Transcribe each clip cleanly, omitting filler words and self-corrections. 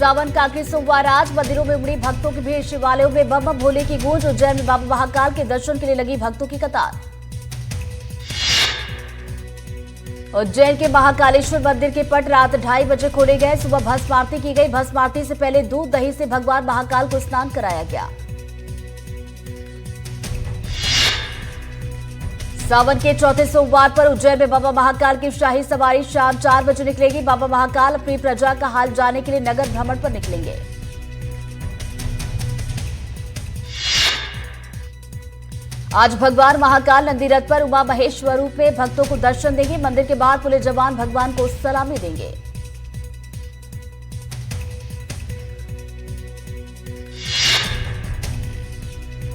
सावन का आखिरी सोमवार आज मंदिरों में उमड़ी भक्तों की भीड़। शिवालयों में बम बम भोले की गूंज। उज्जैन में बाबा महाकाल के दर्शन के लिए लगी भक्तों की कतार। उज्जैन के महाकालेश्वर मंदिर के पट रात 2:30 बजे खोले गए। सुबह भस्म आरती की गई। भस्म आरती से पहले दूध दही से भगवान महाकाल को स्नान कराया गया। सावन के चौथे सोमवार पर उज्जैन में बाबा महाकाल की शाही सवारी शाम 4 बजे निकलेगी। बाबा महाकाल अपनी प्रजा का हाल जानने के लिए नगर भ्रमण पर निकलेंगे। आज भगवान महाकाल नंदी रथ पर उमा महेश्वर रूप में भक्तों को दर्शन देंगे। मंदिर के बाहर पुलिस जवान भगवान को सलामी देंगे।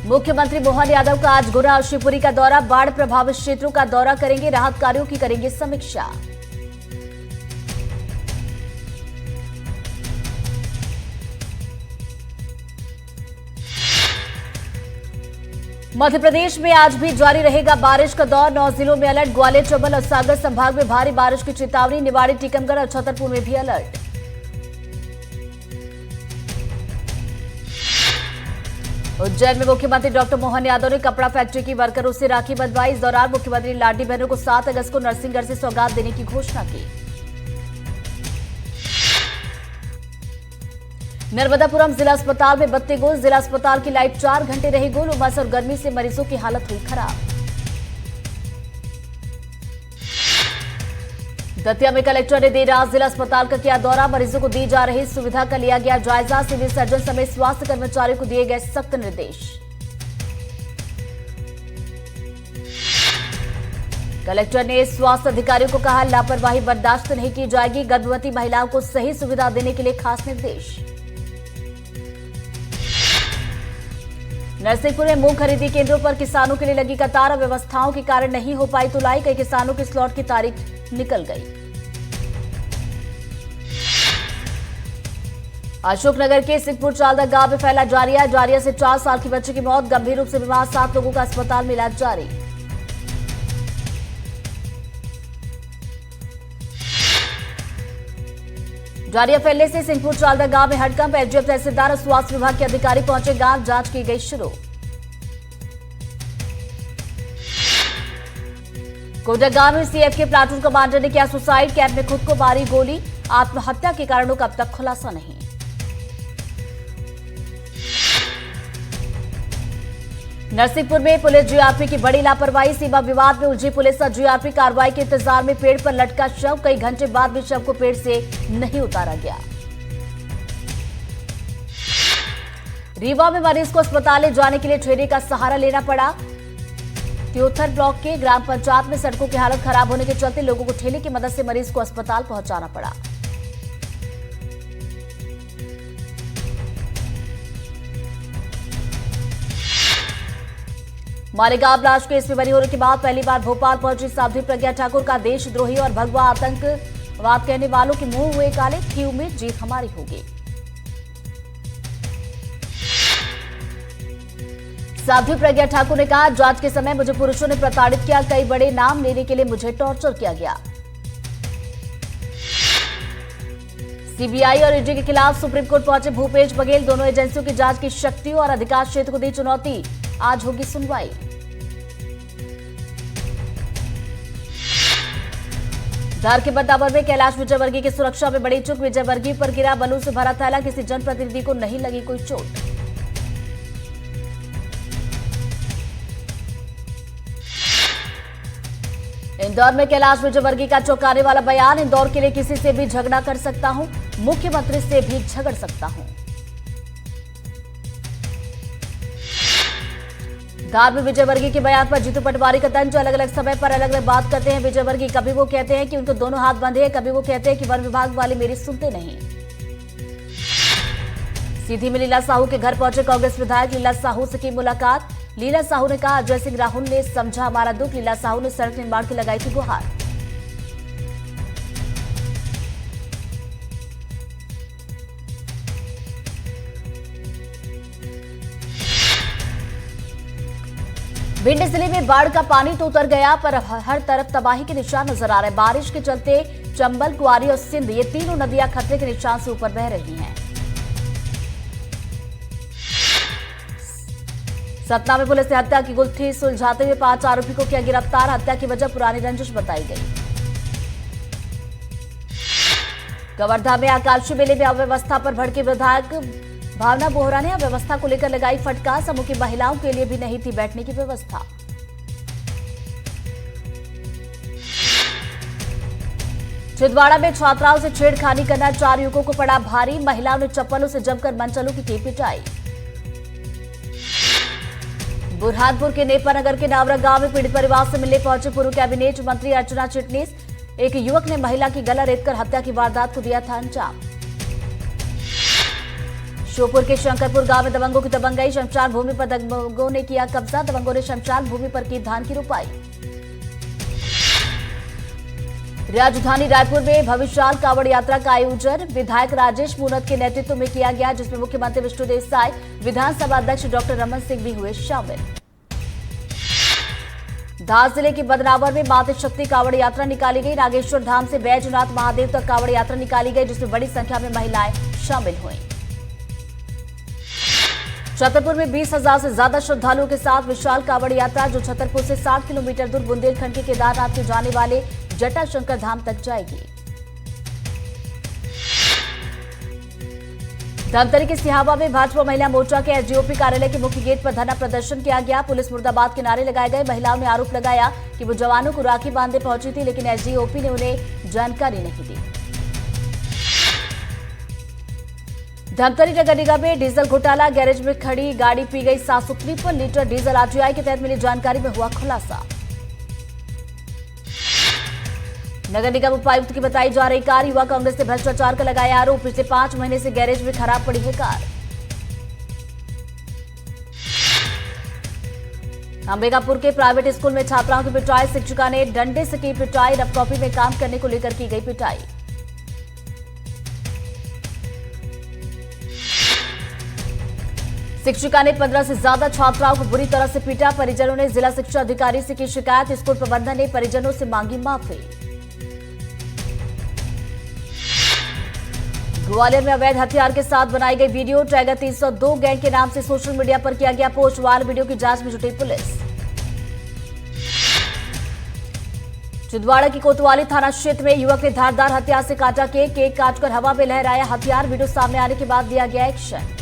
मुख्यमंत्री मोहन यादव का आज गुना और शिवपुरी का दौरा। बाढ़ प्रभावित क्षेत्रों का दौरा करेंगे। राहत कार्यों की करेंगे समीक्षा। मध्य प्रदेश में आज भी जारी रहेगा बारिश का दौर। 9 जिलों में अलर्ट। ग्वालियर, चंबल और सागर संभाग में भारी बारिश की चेतावनी। निवाड़ी, टीकमगढ़ और छतरपुर में भी अलर्ट। उज्जैन में मुख्यमंत्री डॉक्टर मोहन यादव ने कपड़ा फैक्ट्री की वर्करों से राखी बंधवाई। इस दौरान मुख्यमंत्री ने लाडली बहनों को 7 अगस्त को नरसिंहगढ़ से सौगात देने की घोषणा की। नर्मदापुरम जिला अस्पताल में बत्ती गुल। जिला अस्पताल की लाइट 4 घंटे रही गुल। उमस और गर्मी से मरीजों की हालत हुई खराब। दतिया में कलेक्टर ने देर रात जिला अस्पताल का किया दौरा। मरीजों को दी जा रही सुविधा का लिया गया जायजा। सिविल सर्जन समेत स्वास्थ्य कर्मचारियों को दिए गए सख्त निर्देश। कलेक्टर ने स्वास्थ्य अधिकारियों को कहा, लापरवाही बर्दाश्त नहीं की जाएगी। गर्भवती महिलाओं को सही सुविधा देने के लिए खास निर्देश। नरसिंहपुर में मूंग खरीदी केंद्रों पर किसानों के लिए लगी कतार। व्यवस्थाओं के कारण नहीं हो पाई तुलाई। कई किसानों की स्लॉट की तारीख निकल गई। अशोकनगर के सिद्धपुर चालदा गांव में फैला जारिया। जारिया से 4 साल की बच्ची की मौत। गंभीर रूप से बीमार 7 लोगों का अस्पताल में इलाज जारी। जारिया फैलने से सिद्धपुर चालदा गांव में हड़कंप। एसडीएम तहसीलदार और स्वास्थ्य विभाग के अधिकारी पहुंचे गांव। जांच की गई शुरू। कोडरगांव में सीएफ के प्लाटून कमांडर ने किया सुसाइड। कैंप में खुद को मारी गोली। आत्महत्या के कारणों का अब तक खुलासा नहीं। नरसिंहपुर में पुलिस जीआरपी की बड़ी लापरवाही। सीमा विवाद में उलझी पुलिस और जीआरपी कार्रवाई के इंतजार में पेड़ पर लटका शव। कई घंटे बाद भी शव को पेड़ से नहीं उतारा गया। रीवा में मरीज को अस्पताल ले जाने के लिए ठेले का सहारा लेना पड़ा। त्योथर ब्लॉक के ग्राम पंचायत में सड़कों की हालत खराब होने के चलते लोगों को ठेले की मदद से मरीज को अस्पताल पहुंचाना पड़ा। मालेगांव ब्लास्ट केस में बरी होने के बाद पहली बार भोपाल पहुंची साध्वी प्रज्ञा ठाकुर। का देशद्रोही और भगवा आतंकवाद कहने वालों के मुंह हुए काले। थी उम्मीद जीत हमारी होगी। साध्वी प्रज्ञा ठाकुर ने कहा, जांच के समय मुझे पुरुषों ने प्रताड़ित किया। कई बड़े नाम लेने के लिए मुझे टॉर्चर किया गया। सीबीआई और ईडी के खिलाफ सुप्रीम कोर्ट पहुंचे भूपेश बघेल। दोनों एजेंसियों की जांच की शक्तियों और अधिकार क्षेत्र को दी चुनौती। आज होगी सुनवाई। धार के बट्टावर में कैलाश विजयवर्गीय की सुरक्षा में बड़ी चूक। विजयवर्गीय पर गिरा बलून से भरा थैला। किसी जनप्रतिनिधि को नहीं लगी कोई चोट। इंदौर में कैलाश विजयवर्गीय का चौंकाने वाला बयान। इंदौर के लिए किसी से भी झगड़ा कर सकता हूं, मुख्यमंत्री से भी झगड़ सकता हूं। धार में विजयवर्गीय के बयान पर जीतू पटवारी का तंज। अलग अलग समय पर अलग अलग बात करते हैं विजयवर्गीय। कभी वो कहते हैं कि उनको दोनों हाथ बंधे हैं, कभी वो कहते हैं कि वन विभाग वाले मेरी सुनते नहीं। सीधी में लीला साहू के घर पहुंचे कांग्रेस विधायक। लीला साहू से की मुलाकात। लीला साहू ने कहा, अजय सिंह राहुल ने समझा हमारा दुख। लीला साहू ने सड़क निर्माण की लगाई थी गुहार। भिंड जिले में बाढ़ का पानी तो उतर गया, पर हर तरफ तबाही के निशान नजर आ रहे हैं। बारिश के चलते चंबल, कुआरी और सिंध ये तीनों नदियां खतरे के निशान से ऊपर बह रही हैं। सतना में पुलिस ने हत्या की गुत्थी सुलझाते हुए 5 आरोपी को किया गिरफ्तार। हत्या की वजह पुरानी रंजिश बताई गई। कवर्धा में आकांक्षी मेले में अव्यवस्था पर भड़के विधायक भावना बोहरा ने अव्यवस्था को लेकर लगाई फटकार। समूह की महिलाओं के लिए भी नहीं थी बैठने की व्यवस्था। छिंदवाड़ा में छात्राओं से छेड़खानी करना 4 युवकों को पड़ा भारी। महिलाओं ने चप्पलों से जमकर मनचलों की पिटाई। बुरहानपुर के नेपानगर के नावरा गांव में पीड़ित परिवार से मिलने पहुंचे पूर्व कैबिनेट मंत्री अर्चना चिटनीस। एक युवक ने महिला की गला रेतकर हत्या की वारदात को दिया था अंजाम। श्योपुर के शंकरपुर गांव में दबंगों की दबंगई। शमशान भूमि पर दबंगों ने किया कब्जा। दबंगों ने शमशान भूमि पर की धान की रोपाई। राजधानी रायपुर में भविष्याल कांवड़ यात्रा का आयोजन विधायक राजेश मूनत के नेतृत्व में किया गया, जिसमें मुख्यमंत्री विष्णुदेव साय, विधानसभा अध्यक्ष डॉक्टर रमन सिंह भी हुए शामिल। धार जिले के बदनावर में मातृ शक्ति कांवड़ यात्रा निकाली गई। नागेश्वर धाम से बैजनाथ महादेव तक कांवड़ यात्रा निकाली गई, जिसमें बड़ी संख्या में महिलाएं शामिल हुईं। छतरपुर में 20,000 से ज्यादा श्रद्धालुओं के साथ विशाल कांवड़ यात्रा, जो छतरपुर से 60 किलोमीटर दूर बुंदेलखंड के केदारनाथ के जाने वाले जटाशंकर धाम तक जाएगी। धमतरी के सिहावा में भाजपा महिला मोर्चा के एसडीओपी कार्यालय के मुख्य गेट पर धरना प्रदर्शन किया गया। पुलिस मुर्दाबाद के नारे लगाए गए। महिलाओं ने आरोप लगाया कि वो जवानों को राखी बांधने पहुंची थी, लेकिन एसडीओपी ने उन्हें जानकारी नहीं दी। धमतरी नगर निगम में डीजल घोटाला। गैरेज में खड़ी गाड़ी पी गई 753 लीटर डीजल। आरटीआई के तहत मिली जानकारी में हुआ खुलासा। नगर निगम उपायुक्त की बताई जा रही कार। युवा कांग्रेस ने भ्रष्टाचार का लगाया आरोप। पिछले 5 महीने से गैरेज में खराब पड़ी है कार। अंबिकापुर के प्राइवेट स्कूल में छात्राओं की पिटाई। शिक्षिका ने डंडे से की पिटाई। रफ कॉपी में काम करने को लेकर की गई पिटाई। शिक्षिका ने 15 से ज्यादा छात्राओं को बुरी तरह से पीटा। परिजनों ने जिला शिक्षा अधिकारी से की शिकायत। स्कूल प्रबंधन ने परिजनों से मांगी माफी। ग्वालियर में अवैध हथियार के साथ बनाई गई वीडियो। टाइगर 302 गैंग के नाम से सोशल मीडिया पर किया गया पोस्ट। वायरल वीडियो की जांच में जुटी पुलिस। छिंदवाड़ा की कोतवाली थाना क्षेत्र में युवक ने धारदार हथियार से काटा केक काटकर हवा में लहराया हथियार। वीडियो सामने आने के बाद दिया गया एक्शन।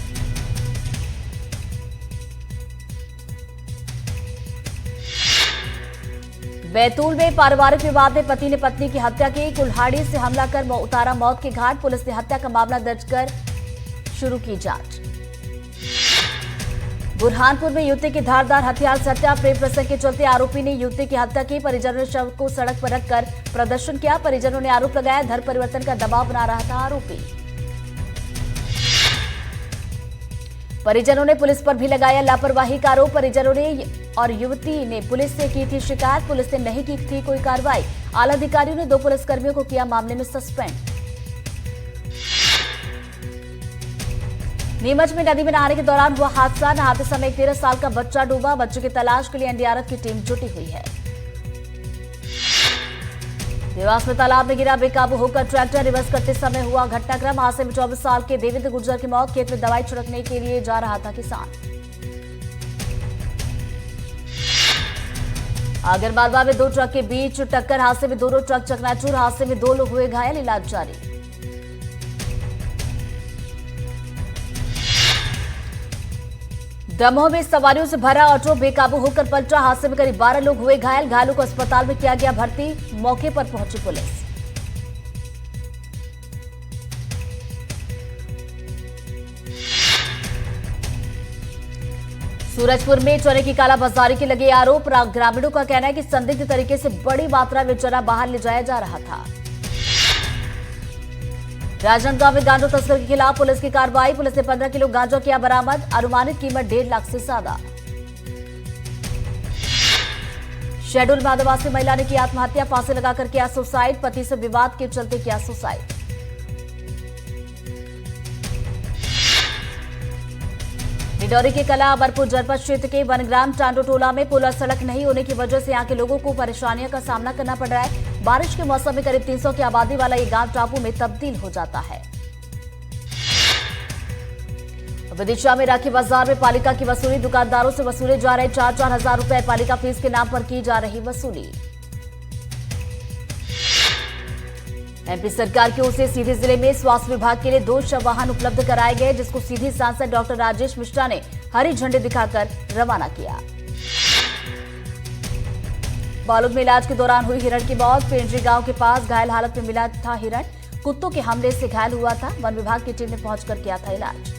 बैतूल में पारिवारिक विवाद में पति ने पत्नी की हत्या की। कुल्हाड़ी से हमला कर उतारा मौत के घाट। पुलिस ने हत्या का मामला दर्ज कर शुरू की जांच। बुरहानपुर में युवती की धारदार हथियार से हत्या। प्रेम प्रसंग के चलते आरोपी ने युवती की हत्या की। परिजनों ने शव को सड़क पर रखकर प्रदर्शन किया। परिजनों ने आरोप लगाया धर्म परिवर्तन का दबाव बना रहा था आरोपी। परिजनों ने पुलिस पर भी लगाया लापरवाही का आरोप। परिजनों ने और युवती ने पुलिस से की थी शिकायत। पुलिस ने नहीं की थी कोई कार्रवाई। आला अधिकारियों ने 2 पुलिसकर्मियों को किया मामले में सस्पेंड। नीमच में नदी में नहाने के दौरान हुआ हादसा। नहाते समय एक 13 साल का बच्चा डूबा। बच्चे की तलाश के लिए एनडीआरएफ की टीम जुटी हुई है। देवास में तालाब में गिरा बेकाबू होकर ट्रैक्टर। रिवर्स करते समय हुआ घटनाक्रम। हादसे में 24 साल के देवेंद्र गुर्जर की मौत। खेत में दवाई छिड़कने के लिए जा रहा था किसान। आगरमालवा में 2 ट्रक के बीच टक्कर। हादसे में दोनों ट्रक चकनाचूर। हादसे में 2 लोग हुए घायल। इलाज जारी। दमोह में सवारियों से भरा ऑटो बेकाबू होकर पलटा। हादसे में करीब 12 लोग हुए घायल। घायलों को अस्पताल में किया गया भर्ती। मौके पर पहुंची पुलिस। सूरजपुर में चने की कालाबाजारी के लगे आरोप। ग्रामीणों का कहना है कि संदिग्ध तरीके से बड़ी मात्रा में चना बाहर ले जाया जा रहा था। राजनांदगांव में गांजा तस्कर के खिलाफ पुलिस की कार्रवाई। पुलिस ने 15 किलो गांजा किया बरामद। अनुमानित कीमत 1.5 लाख से ज्यादा। शहडोल में आदिवासी महिला ने की आत्महत्या। फांसी लगाकर किया सुसाइड। पति से विवाद के चलते किया सुसाइड। डिडौरी के कला अमरपुर जनपद क्षेत्र के वनग्राम टांडो टोला में पुल और सड़क नहीं होने की वजह से यहां के लोगों को परेशानियों का सामना करना पड़ रहा है। बारिश के मौसम में करीब 300 की आबादी वाला ये गांव टापू में तब्दील हो जाता है। विदिशा में राखी बाजार में पालिका की वसूली, दुकानदारों से वसूले जा रहे 4-4 हजार रुपए, पालिका फीस के नाम पर की जा रही वसूली। एमपी सरकार की ओर से सीधी जिले में स्वास्थ्य विभाग के लिए 2 शव वाहन उपलब्ध कराए गए, जिसको सीधी सांसद डॉक्टर राजेश मिश्रा ने हरी झंडी दिखाकर रवाना किया। बालोद में इलाज के दौरान हुई हिरण की मौत, पेंड्री गांव के पास घायल हालत में मिला था हिरण, कुत्तों के हमले से घायल हुआ था, वन विभाग की टीम ने पहुंचकर किया था इलाज।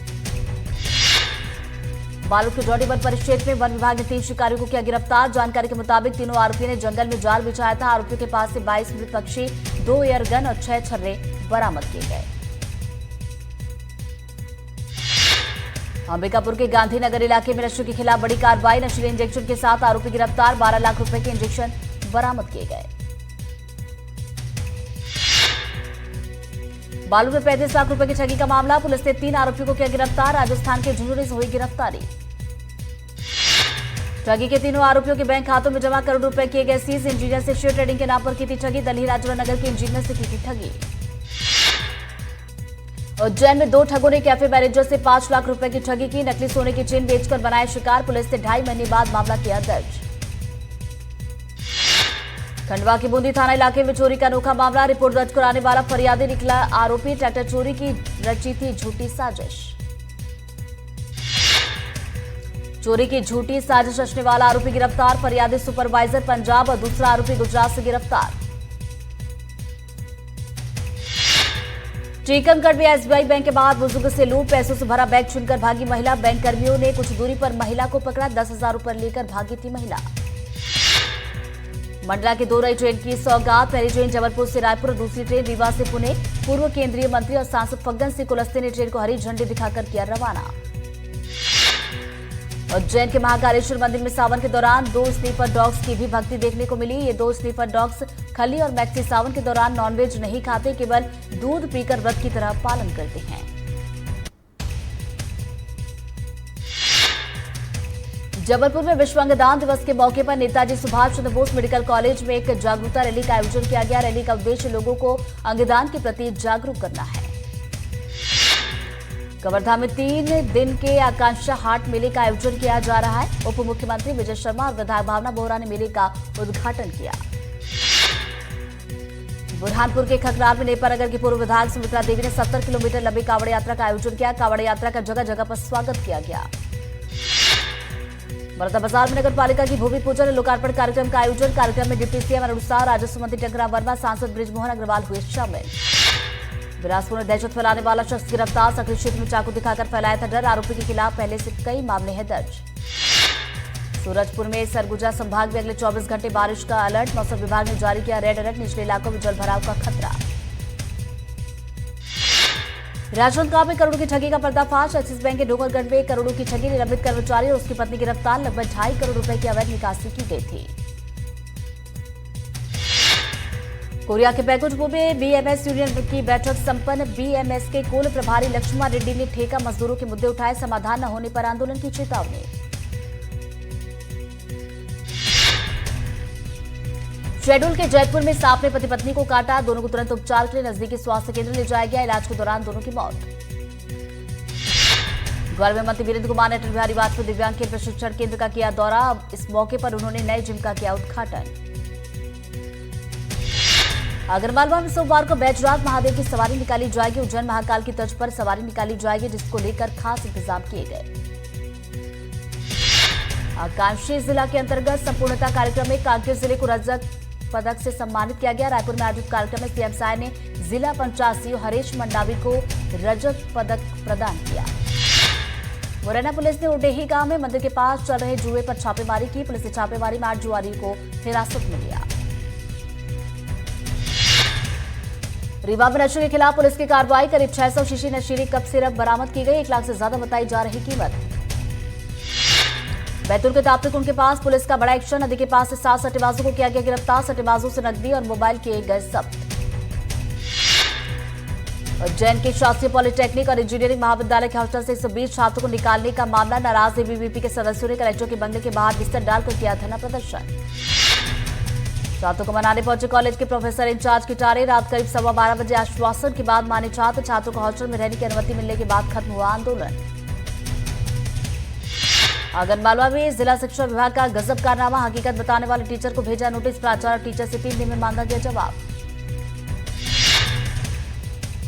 बालोद के जौड़ी वन परिक्षेत्र में वन विभाग ने 3 शिकारियों को किया गिरफ्तार, जानकारी के मुताबिक तीनों आरोपियों ने जंगल में जाल बिछाया था। आरोपियों के पास से 22 मृत पक्षी, 2 एयरगन और 6 छर्रे बरामद किए गए। अंबिकापुर के गांधीनगर इलाके में नशे के खिलाफ बड़ी कार्रवाई, नशीले इंजेक्शन के साथ आरोपी गिरफ्तार, 12 लाख रुपए के इंजेक्शन बरामद किए गए। बालू में 35 लाख रुपए की ठगी का मामला, पुलिस ने 3 आरोपियों को किया गिरफ्तार, राजस्थान के झुंझुनू से हुई गिरफ्तारी। ठगी के तीनों आरोपियों के बैंक खातों में जमा करोड़ रुपए किए गए सीज, इंजीनियर से शेयर ट्रेडिंग के नाम पर की थी ठगी, दलही राजपुरा नगर के इंजीनियर से की थी ठगी। उज्जैन में 2 ठगों ने कैफे मैनेजर से 5 लाख रुपए की ठगी की, नकली सोने की चेन बेचकर बनाए शिकार, पुलिस ने 2.5 महीने बाद मामला किया दर्ज। खंडवा के बूंदी थाना इलाके में चोरी का अनोखा मामला, रिपोर्ट दर्ज कराने वाला फरियादी निकला आरोपी, ट्रैक्टर चोरी की रची थी झूठी साजिश। चोरी की झूठी साजिश रचने वाला आरोपी गिरफ्तार, फरियादी सुपरवाइजर पंजाब और दूसरा आरोपी गुजरात से गिरफ्तार। टीकमगढ़ में एसबीआई बैंक के बाहर बुजुर्ग से लूट, पैसों से भरा बैग छीनकर भागी महिला, बैंक कर्मियों ने कुछ दूरी पर महिला को पकड़ा, 10,000 रुपए लेकर भागी थी महिला। मंडला के 2 नई ट्रेन की सौगात, पहली ट्रेन जबलपुर से रायपुर और दूसरी ट्रेन रीवा से पुणे, पूर्व केंद्रीय मंत्री और सांसद फग्गन सिंह कुलस्ते ने ट्रेन को हरी झंडी दिखाकर किया रवाना। उज्जैन के महाकालेश्वर मंदिर में सावन के दौरान 2 स्नीफर डॉग्स की भी भक्ति देखने को मिली। ये 2 स्नीफर डॉग्स खली और मैक्सी सावन के दौरान नॉनवेज नहीं खाते, केवल दूध पीकर व्रत की तरह पालन करते हैं। जबलपुर में विश्व अंगदान दिवस के मौके पर नेताजी सुभाष चंद्र बोस मेडिकल कॉलेज में एक जागरूकता रैली का आयोजन किया गया। रैली का उद्देश्य लोगों को अंगदान के प्रति जागरूक करना है। कवर्धा में 3 दिन के आकांक्षा हाट मेले का आयोजन किया जा रहा है। उप मुख्यमंत्री विजय शर्मा और विधायक भावना बोहरा ने मेले का उद्घाटन किया। बुरहानपुर के खकरार में नेपानगर की पूर्व विधायक सुमित्रा देवी ने 70 किलोमीटर लंबी कांवड़ यात्रा का आयोजन किया। कांवड़ यात्रा का जगह जगह पर स्वागत किया गया। बलौदाबाजार में नगर पालिका की भूमि पूजन और लोकार्पण कार्यक्रम का आयोजन, कार्यक्रम में डिप्टी सीएम अरुण साह, राजस्व मंत्री टंकराम वर्मा, सांसद बृजमोहन अग्रवाल हुए शामिल। बिलासपुर में दहशत फैलाने वाला शख्स गिरफ्तार, सकरी क्षेत्र में चाकू दिखाकर फैलाया था डर, आरोपी के खिलाफ पहले से कई मामले हैं दर्ज। सूरजपुर में सरगुजा संभाग में अगले 24 घंटे बारिश का अलर्ट, मौसम विभाग ने जारी किया रेड अलर्ट, निचले इलाकों में जलभराव का खतरा। राजनांदगांव में करोड़ों की ठगी का पर्दाफाश, एक्सिस बैंक के डोंगरगढ़ में करोड़ों की ठगी, निलंबित कर्मचारी और उसकी पत्नी गिरफ्तार, लगभग 2.5 करोड़ रुपए की अवैध निकासी की गई थी। कोरिया के बैकुंठपुर में बीएमएस यूनियन की बैठक संपन्न, बीएमएस के कुल प्रभारी लक्ष्मण रेड्डी ने ठेका मजदूरों के मुद्दे उठाए, समाधान न होने पर आंदोलन की चेतावनी। शेड्यूल के जयपुर में सांप ने पति पत्नी को काटा, दोनों को तुरंत उपचार के लिए नजदीकी स्वास्थ्य केंद्र ले जाया गया, इलाज के दौरान दोनों की मौत। ग्वालियर में मंत्री वीरेंद्र कुमार ने अटल बिहारी वाजपेयी दिव्यांग खेल प्रशिक्षण केंद्र का किया दौरा, इस मौके पर उन्होंने नए जिम का किया उद्घाटन। आगरमालवा में सोमवार को बैजनाथ महादेव की सवारी निकाली जाएगी, उज्जैन महाकाल की तर्ज पर सवारी निकाली जाएगी, जिसको लेकर खास इंतजाम किए गए। आकांक्षी जिला के अंतर्गत संपूर्णता कार्यक्रम में कांकेर जिले को रजत पदक से सम्मानित किया गया। रायपुर में आयोजित कार्यक्रम में सीएम साय ने जिला पंचायत सीईओ हरीश मंडावी को रजत पदक प्रदान किया। मुरैना पुलिस ने उडेही गांव में मंदिर के पास चल रहे जुए पर छापेमारी की, पुलिस ने छापेमारी में 8 जुआरियों को हिरासत में लिया। रीवा में नशे के खिलाफ पुलिस की कार्रवाई, करीब 600 शीशी नशीली कप सिरप बरामद की गई, 1 लाख से ज्यादा बताई जा रही कीमत। बैतूल के ताप्तिकुंड के पास पुलिस का बड़ा एक्शन, नदी के पास से 7 सट्टेबाजों को किया गया गिरफ्तार, सट्टेबाजों से नकदी और मोबाइल किए गए जब्त। उज्जैन के शासकीय पॉलिटेक्निक और इंजीनियरिंग महाविद्यालय के हॉस्टल से 120 छात्रों को निकालने का मामला, नाराज एबीवीपी के सदस्यों ने कलेक्टर के बंगले के बाहर बिस्तर डालकर किया धरना प्रदर्शन। छात्रों को मनाने पहुंचे कॉलेज के प्रोफेसर इंचार्ज किटारे, रात करीब 12:15 बजे आश्वासन के बाद माने छात्रों को हॉस्टल में रहने की अनुमति मिलने के बाद खत्म हुआ आंदोलन। आगरमालवा में जिला शिक्षा विभाग का गजब कारनामा, हकीकत बताने वाले टीचर को भेजा नोटिस, प्राचार्य टीचर से 3 दिन में मांगा गया जवाब।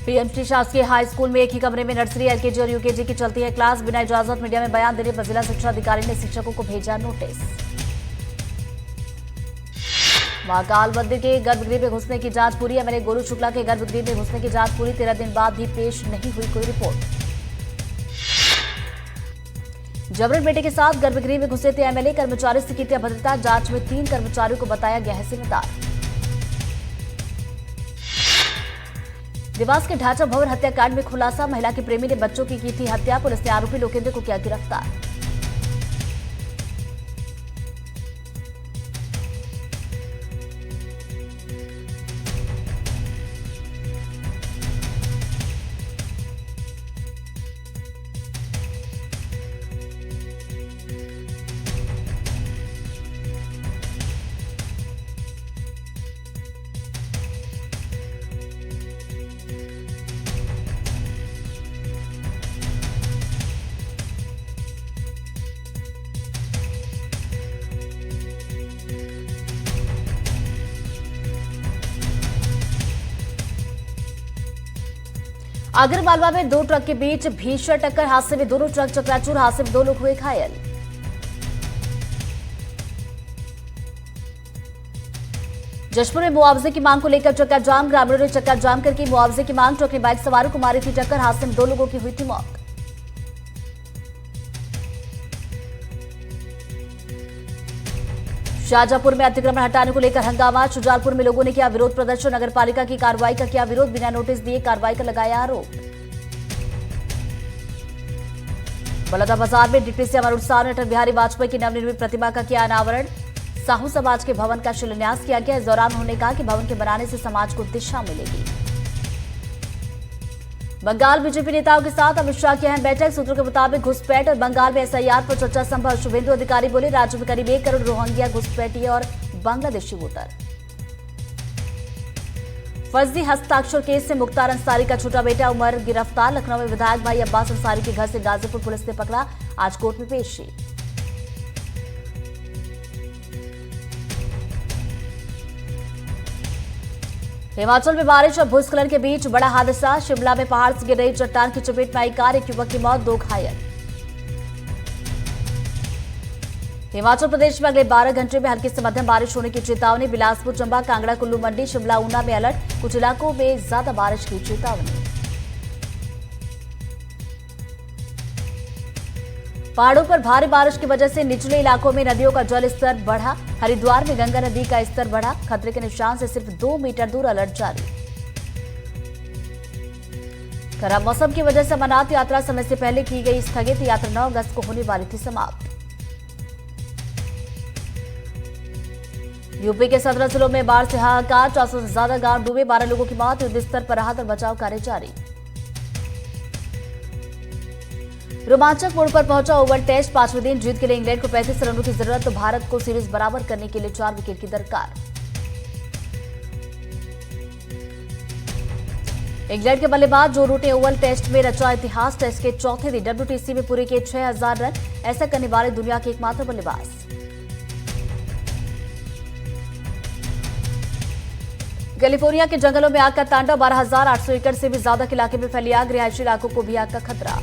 पीएमटी शासकीय हाई स्कूल में एक ही कमरे में नर्सरी, एलकेजी और यूकेजी की चलती है क्लास, बिना इजाजत मीडिया में बयान देने पर जिला शिक्षा अधिकारी ने शिक्षकों को भेजा नोटिस। महाकाल मंदिर के गर्भगृह में घुसने की जांच पूरी, एमएलए गोलू शुक्ला के गर्भगृह में घुसने की जांच पूरी, 13 दिन बाद भी पेश नहीं हुई कोई रिपोर्ट। जबरन बेटे के साथ गर्भगृह में घुसे थे एमएलए, कर्मचारी से की थी अभद्रता, जांच में 3 कर्मचारियों को बताया गया है जिम्मेदार। देवास के ढांचा भवन हत्याकांड में खुलासा, महिला के प्रेमी ने बच्चों की थी हत्या, पुलिस ने आरोपी लोकेंद्र को किया गिरफ्तार। आगरमालवा में 2 ट्रक के बीच भीषण टक्कर, हादसे में दोनों ट्रक चकनाचूर, हादसे में 2 लोग हुए घायल। जशपुर में मुआवजे की मांग को लेकर चक्का जाम, ग्रामीणों ने चक्का जाम करके मुआवजे की मांग, ट्रक ने बाइक सवारों को मारी थी टक्कर, हादसे में 2 लोगों की हुई थी मौत। शाहजहांपुर में अतिक्रमण हटाने को लेकर हंगामा, शुजालपुर में लोगों ने किया विरोध प्रदर्शन, नगरपालिका की कार्रवाई का किया विरोध, बिना नोटिस दिए कार्रवाई का लगाया आरोप। बलौदाबाजार में डिप्टी अमर उत्साह ने अटल बिहारी वाजपेयी की नवनिर्मित प्रतिमा का किया अनावरण, साहू समाज के भवन का शिलान्यास किया गया। इस दौरान उन्होंने कहा कि भवन के बनाने से समाज को दिशा मिलेगी। बंगाल बीजेपी नेताओं के साथ अमित शाह की अहम बैठक, सूत्रों के मुताबिक घुसपैठ और बंगाल में एसआईआर पर चर्चा संभव। शुभेंदु अधिकारी बोले, राज्य में करीब 1 करोड़ रोहिंग्या, घुसपैठी और बांग्लादेशी वोटर। फर्जी हस्ताक्षर केस से मुख्तार अंसारी का छोटा बेटा उमर गिरफ्तार, लखनऊ में विधायक भाई अब्बास अंसारी के घर से गाजीपुर पुलिस ने पकड़ा, आज कोर्ट में पेशी। हिमाचल में बारिश और भूस्खलन के बीच बड़ा हादसा, शिमला में पहाड़ से गिर रही चट्टान की चपेट में आई कार, 1 युवक की मौत, 2 घायल। हिमाचल प्रदेश में अगले 12 घंटे में हल्की से मध्यम बारिश होने की चेतावनी, बिलासपुर, चंबा, कांगड़ा, कुल्लू, मंडी, शिमला, ऊना में अलर्ट, कुछ इलाकों में ज्यादा बारिश की चेतावनी। पहाड़ों पर भारी बारिश की वजह से निचले इलाकों में नदियों का जल स्तर बढ़ा, हरिद्वार में गंगा नदी का स्तर बढ़ा, खतरे के निशान से सिर्फ 2 मीटर दूर अलर्ट जारी। खराब मौसम की वजह से अमरनाथ यात्रा समय से पहले की गई स्थगित, यात्रा 9 अगस्त को होने वाली थी समाप्त। यूपी के 17 जिलों में बाढ़ से हाहाकार, 400 से ज्यादा गांव डूबे, 12 लोगों की मौत, युद्ध स्तर पर राहत और बचाव कार्य जारी। रोमांचक मोड़ पर पहुंचा ओवल टेस्ट, 5वें दिन जीत के लिए इंग्लैंड को 35 रनों की जरूरत, तो भारत को सीरीज बराबर करने के लिए 4 विकेट की दरकार। इंग्लैंड के बल्लेबाज जो रूट ने ओवल टेस्ट में रचा इतिहास, टेस्ट के चौथे दिन डब्ल्यूटीसी में पूरे किए 6000 रन, ऐसा करने वाले दुनिया के एकमात्र बल्लेबाज। कैलिफोर्निया के जंगलों में आग का तांडव, 12,800 एकड़ से भी ज्यादा के इलाके में फैली आग, रिहायशी इलाकों को भी आग का खतरा।